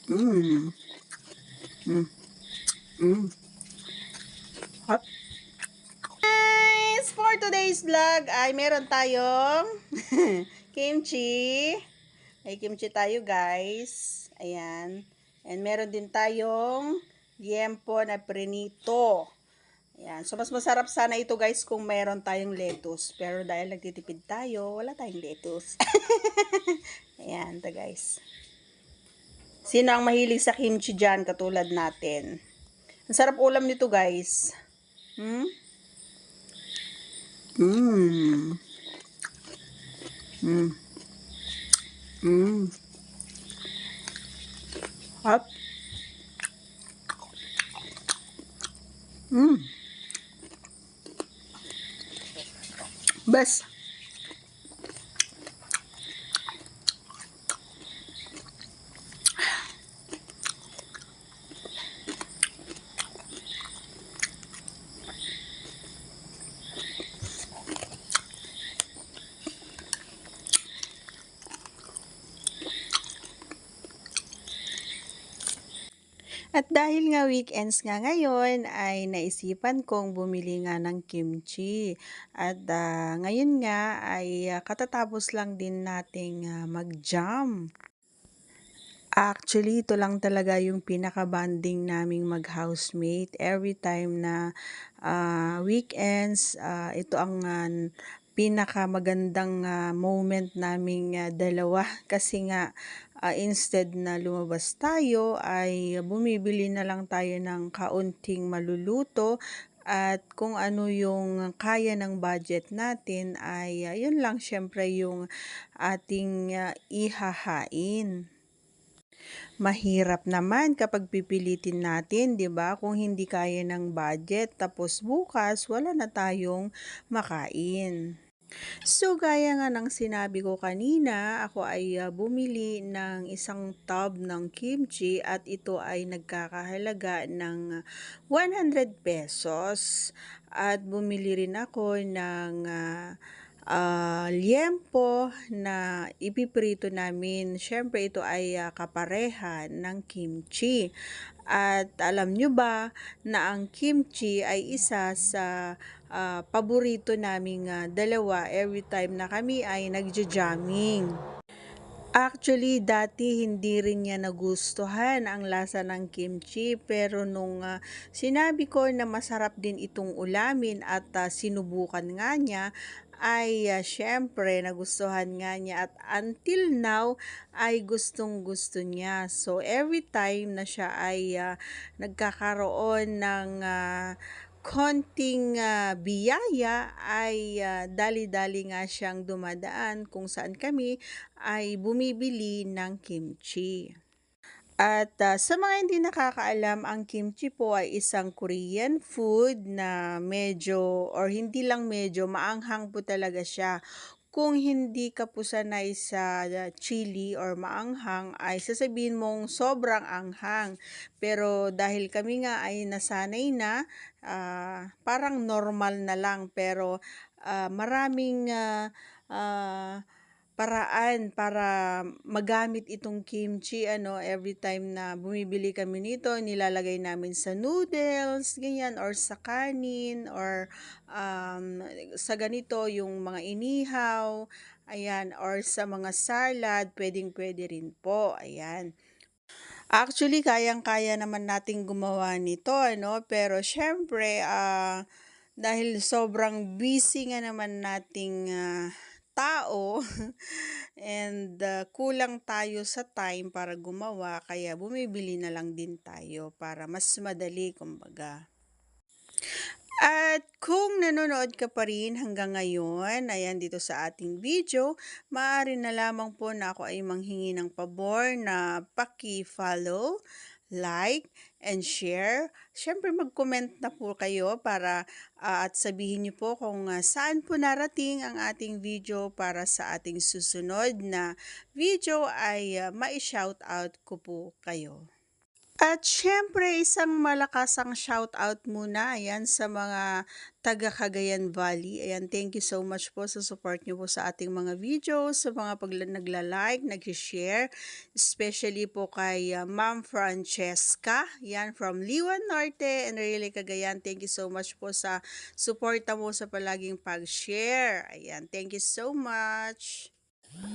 Mm. Mm. Mm. Hot. Guys, for today's vlog ay meron tayong kimchi. May kimchi tayo guys. Ayan. And meron din tayong liempo na prinito. Ayan. So, mas masarap sana ito guys kung meron tayong lettuce. Pero dahil nagtitipid tayo, wala tayong lettuce. Ayan, ito guys. Sino ang mahilig sa kimchi dyan katulad natin? Ang sarap ulam nito guys. Hmm? Mmm. Mm. Mm. Hot. Mm. Best. At dahil nga weekends nga ngayon, ay naisipan kong bumili nga ng kimchi. At ngayon nga ay katatapos lang din nating mag-jam. Actually, ito lang talaga yung pinaka-bonding naming mag-housemate. Every time na weekends, ito ang pinakamagandang moment naming dalawa. Kasi nga, instead na lumabas tayo, ay bumibili na lang tayo ng kaunting maluluto. At kung ano yung kaya ng budget natin, ay yun lang syempre yung ating ihahain. Mahirap naman kapag pipilitin natin, 'di ba? Kung hindi kaya ng budget, tapos bukas wala na tayong makain. So, gaya nga ng sinabi ko kanina, ako ay bumili ng isang tub ng kimchi at ito ay nagkakahalaga ng 100 pesos. At bumili rin ako ng liempo na ipiprito namin. Siyempre, ito ay kapareha ng kimchi. At alam nyo ba na ang kimchi ay isa sa paborito naming dalawa every time na kami ay nagja-jamming. Actually, dati hindi rin niya nagustuhan ang lasa ng kimchi pero nung sinabi ko na masarap din itong ulamin at sinubukan nga niya ay syempre nagustuhan nga niya at until now ay gustong gusto niya. So every time na siya ay nagkakaroon ng konting biyaya ay dali-dali nga siyang dumadaan kung saan kami ay bumibili ng kimchi. At sa mga hindi nakakaalam, ang kimchi po ay isang Korean food na medyo or hindi lang medyo maanghang po talaga siya. Kung hindi ka po sanay sa chili or maanghang ay sasabihin mong sobrang anghang. Pero dahil kami nga ay nasanay na, parang normal na lang pero maraming paraan para magamit itong kimchi every time na bumibili kami nito nilalagay namin sa noodles ganyan or sa kanin or sa ganito yung mga inihaw ayan or sa mga salad pwedeng-pwede rin po ayan. Actually, kayang-kaya naman nating gumawa nito, pero syempre, dahil sobrang busy nga naman nating tao and kulang tayo sa time para gumawa, kaya bumibili na lang din tayo para mas madali, kumbaga. At kung nanonood ka pa rin hanggang ngayon, ayan dito sa ating video, maaari na lamang po na ako ay manghingi ng pabor na paki-follow, like, and share. Siyempre mag-comment na po kayo para at sabihin niyo po kung saan po narating ang ating video para sa ating susunod na video ay mai-shoutout ko po kayo. At siyempre isang malakasang shoutout muna, ayan, sa mga taga Cagayan Valley. Ayan, thank you so much po sa support niyo po sa ating mga videos, sa mga nagla-like, nag-share, especially po kay Ma'am Francesca, yan, from Liwan Norte and really Cagayan. Thank you so much po sa suporta mo sa palaging pag-share. Ayan, thank you so much.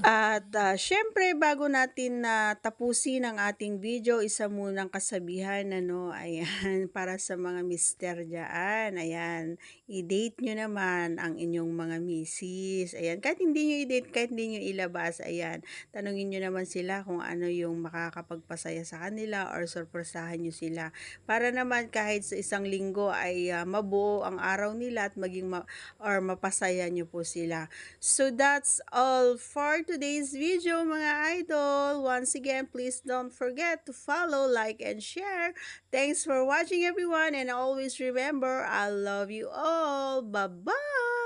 At siyempre bago natin na tapusin ang ating video, isa munang kasabihan ano, ayan, para sa mga mister diyaan, ayan, i-date nyo naman ang inyong mga misis, ayan, kahit hindi nyo i-date, kahit hindi nyo ilabas, ayan, tanungin nyo naman sila kung ano yung makakapagpasaya sa kanila or sorpresahan nyo sila, para naman kahit sa isang linggo ay mabuo ang araw nila at maging or mapasaya nyo po sila. So that's all for today's video mga idol. Once again, please don't forget to follow, like, and share. Thanks for watching everyone and always remember, I love you all. Bye-bye!